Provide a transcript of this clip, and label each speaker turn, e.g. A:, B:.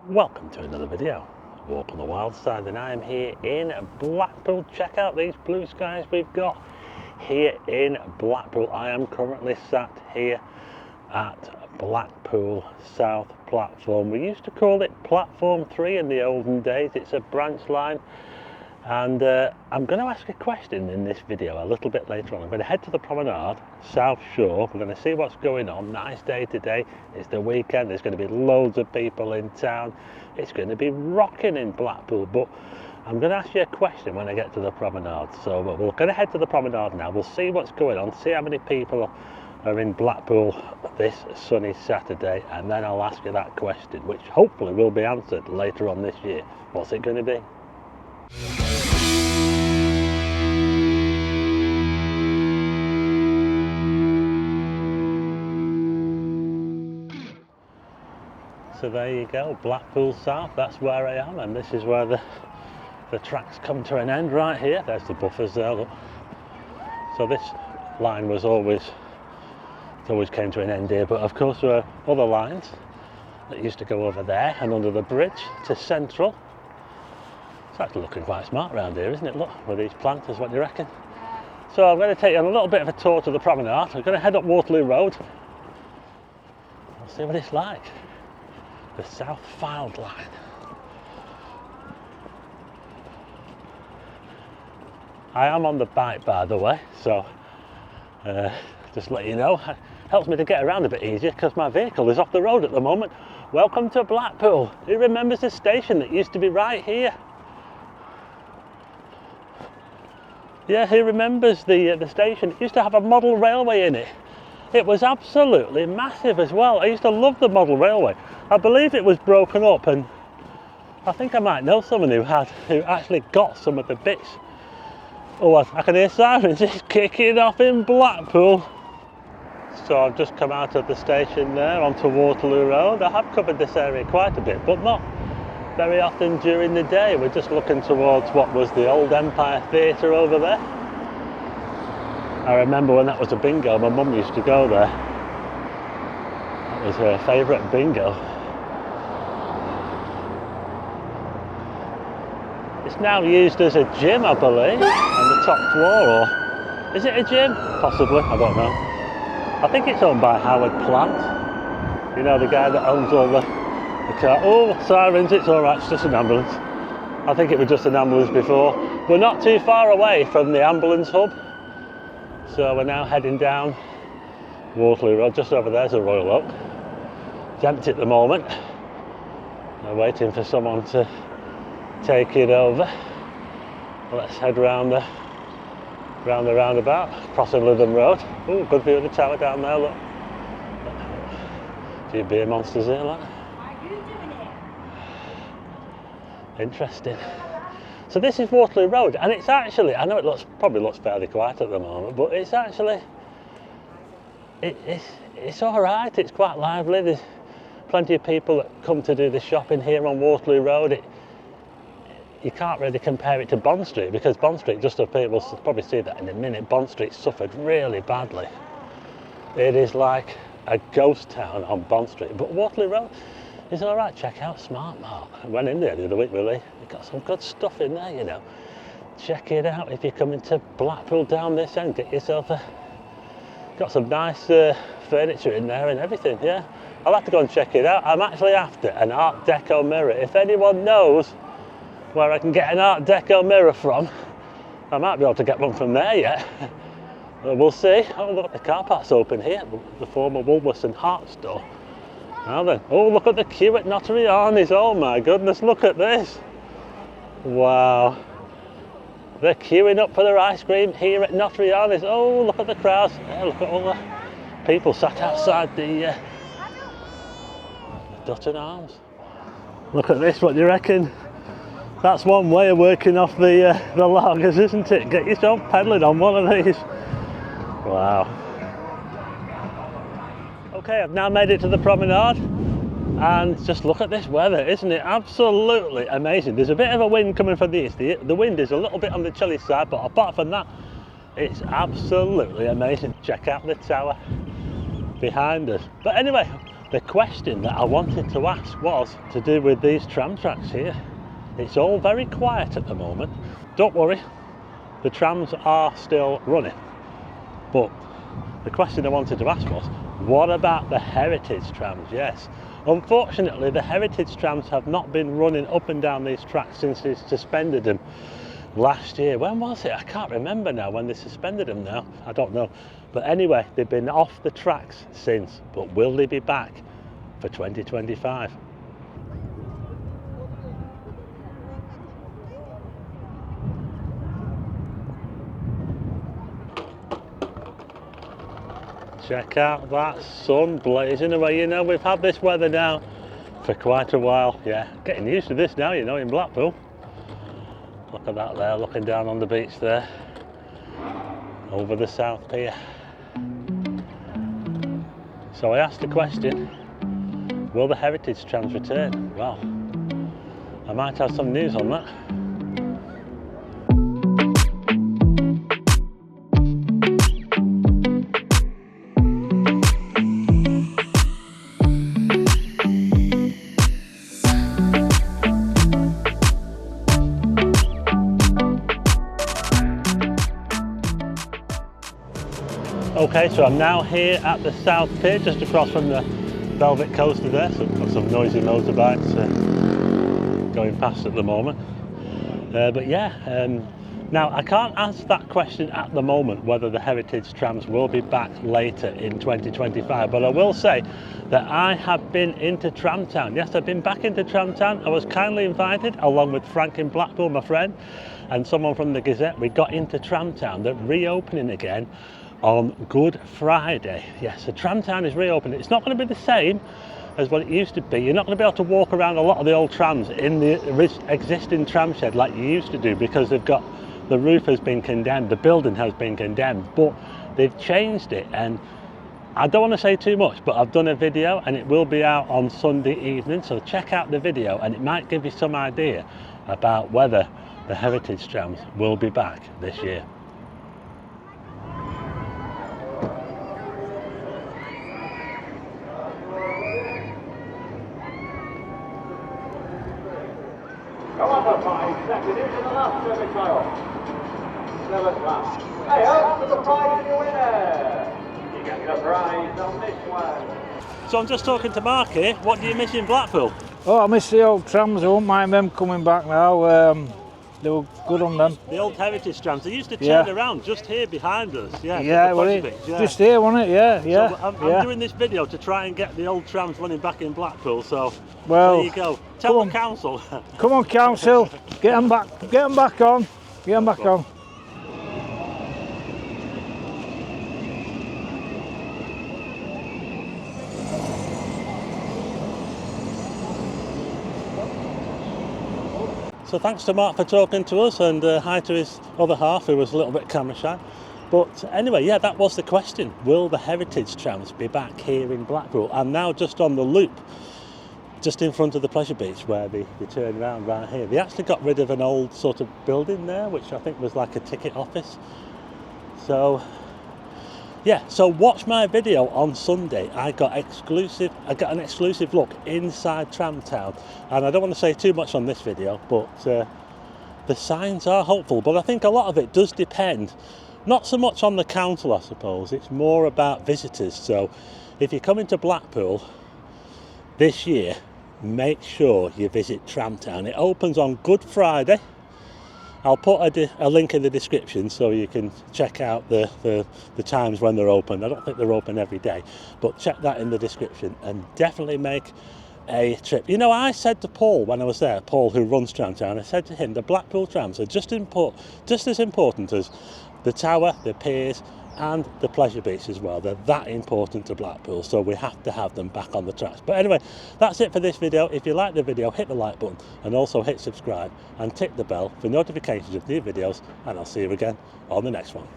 A: Welcome to another video, Walk on the Wild Side, and I am here in Blackpool. Check out these blue skies we've got here in Blackpool. I am currently sat here at Blackpool South Platform. We used to call it Platform 3 in the olden days. It's a branch line, and I'm going to ask a question in this video a little bit later on. I'm going to head to the Promenade, South Shore. We're going to see what's going on. Nice day today. It's the weekend. There's going to be loads of people in town. It's going to be rocking in Blackpool. But I'm going to ask you a question when I get to the Promenade. So we're going to head to the Promenade now. We'll see what's going on, see how many people are in Blackpool this sunny Saturday, and then I'll ask you that question, which hopefully will be answered later on this year. What's it going to be? So there you go, Blackpool South, that's where I am, and this is where the tracks come to an end right here. There's the buffers there, look. So this line was always came to an end here, but of course there are other lines that used to go over there and under the bridge to Central. It's actually looking quite smart around here, isn't it? Look, with these planters, what do you reckon? So I'm going to take you on a little bit of a tour to the Promenade. I'm going to head up Waterloo Road. I'll see what it's like. The South Field line. I am on the bike, by the way, so just let you know, it helps me to get around a bit easier because my vehicle is off the road at the moment. Welcome to Blackpool. Who remembers the station that used to be right here? Yeah, who remembers the station? It used to have a model railway in it. It was absolutely massive as well. I used to love the model railway. I believe it was broken up, and I think I might know someone who actually got some of the bits. Oh, I can hear sirens. It's kicking off in Blackpool. So I've just come out of the station there onto Waterloo Road. I have covered this area quite a bit, but not very often during the day. We're just looking towards what was the old Empire Theatre over there. I remember when that was a bingo, my mum used to go there. That was her favourite bingo. It's now used as a gym, I believe, on the top floor, or is it a gym? Possibly, I don't know. I think it's owned by Howard Plant. You know, the guy that owns all the car. Oh, sirens, it's alright, it's just an ambulance. I think it was just an ambulance before. We're not too far away from the ambulance hub. So we're now heading down Waterloo Road. Just over there's a Royal Oak. It's empty at the moment. We're waiting for someone to take it over. Let's head round the roundabout, crossing Lytham Road. Oh, good view of the tower down there, look. A few beer monsters here, look. Interesting. So this is Waterloo Road, and it's actually, I know it probably looks fairly quiet at the moment, but it's actually, it's all right. It's quite lively. There's plenty of people that come to do the shopping here on Waterloo Road. You can't really compare it to Bond Street, because Bond Street, just so people will probably see that in a minute, Bond Street suffered really badly. It is like a ghost town on Bond Street, but Waterloo Road is all right. Check out Smart Mark. I went in there the other week, really. They've got some good stuff in there, you know. Check it out if you're coming to Blackpool down this end. Get yourself got some nice furniture in there and everything, yeah. I'll have to go and check it out. I'm actually after an Art Deco mirror. If anyone knows where I can get an Art Deco mirror from, I might be able to get one from there yet. We'll see. Oh, look, the car park's open here, the former Woolworths and Hart store. Now then, oh, look at the queue at Notre-Dame. Oh my goodness, look at this. Wow. They're queuing up for their ice cream here at Notre-Dame. Oh, look at the crowds. Yeah, look at all the people sat outside the Dutton Arms. Look at this, what do you reckon? That's one way of working off the lagers, isn't it? Get yourself pedalling on one of these. Wow. Okay, I've now made it to the Promenade, and just look at this weather, isn't it absolutely amazing? There's a bit of a wind coming from the east. The wind is a little bit on the chilly side, but apart from that, it's absolutely amazing. Check out the tower behind us. But anyway, The question that I wanted to ask was to do with these tram tracks here. It's all very quiet at the moment. Don't worry, the trams are still running. But the question I wanted to ask was, what about the heritage trams? Yes. Unfortunately, the heritage trams have not been running up and down these tracks since they suspended them last year. When was it? I can't remember now when they suspended them now. I don't know. But anyway, they've been off the tracks since. But will they be back for 2025? Check out that sun blazing away. You know, we've had this weather now for quite a while. Yeah, getting used to this now, you know, in Blackpool. Look at that there, looking down on the beach there, over the South Pier. So I asked the question, will the heritage trams return? Well, I might have some news on that. Okay, so I'm now here at the South Pier, just across from the Velvet Coaster there. So got some noisy motorbikes going past at the moment. But yeah, now I can't answer that question at the moment, whether the heritage trams will be back later in 2025. But I will say that I have been into Tramtown. Yes, I've been back into Tramtown. I was kindly invited, along with Frank in Blackpool, my friend, and someone from the Gazette. We got into Tramtown. They're reopening again on Good Friday. Yes, so Tramtown is reopening. It's not going to be the same as what it used to be. You're not going to be able to walk around a lot of the old trams in the existing tram shed like you used to do, because they've got, the roof has been condemned, the building has been condemned, but they've changed it. And I don't want to say too much, but I've done a video and it will be out on Sunday evening, so check out the video and it might give you some idea about whether the heritage trams will be back this year.
B: Come on for 5 seconds into the last service mile. Never class. Hey, up to the prize and your winner. You get the prize on this one.
A: So I'm just talking to Mark here. What do you miss in Blackpool?
C: Oh, I miss the old trams. I won't mind them coming back now. They were good on them.
A: The old heritage trams. They used to turn around just here behind us. Yeah,
C: Just here, wasn't it? Yeah.
A: So I'm doing this video to try and get the old trams running back in Blackpool. So
C: well,
A: there you go. Tell the council.
C: Come on, council. Get them back. Get them back on. Get them back on.
A: So thanks to Mark for talking to us, and hi to his other half who was a little bit camera shy. But anyway, yeah, that was the question. Will the heritage trams be back here in Blackpool? I'm now just on the loop, just in front of the pleasure beach where they turn around right here. They actually got rid of an old sort of building there, which I think was like a ticket office. So yeah, so watch my video on Sunday. I got an exclusive look inside Tramtown, and I don't want to say too much on this video, but the signs are hopeful. But I think a lot of it does depend, not so much on the council, I suppose. It's more about visitors. So if you're coming to Blackpool this year, make sure you visit Tramtown. It opens on Good Friday. I'll put a link in the description so you can check out the times when they're open. I don't think they're open every day, but check that in the description and definitely make a trip. You know, I said to Paul when I was there, Paul who runs Tramtown, I said to him, the Blackpool trams are just as important as the Tower, the piers and the pleasure beach as well. They're that important to Blackpool, so we have to have them back on the tracks. But anyway, that's it for this video. If you like the video, hit the like button and also hit subscribe and tick the bell for notifications of new videos, and I'll see you again on the next one.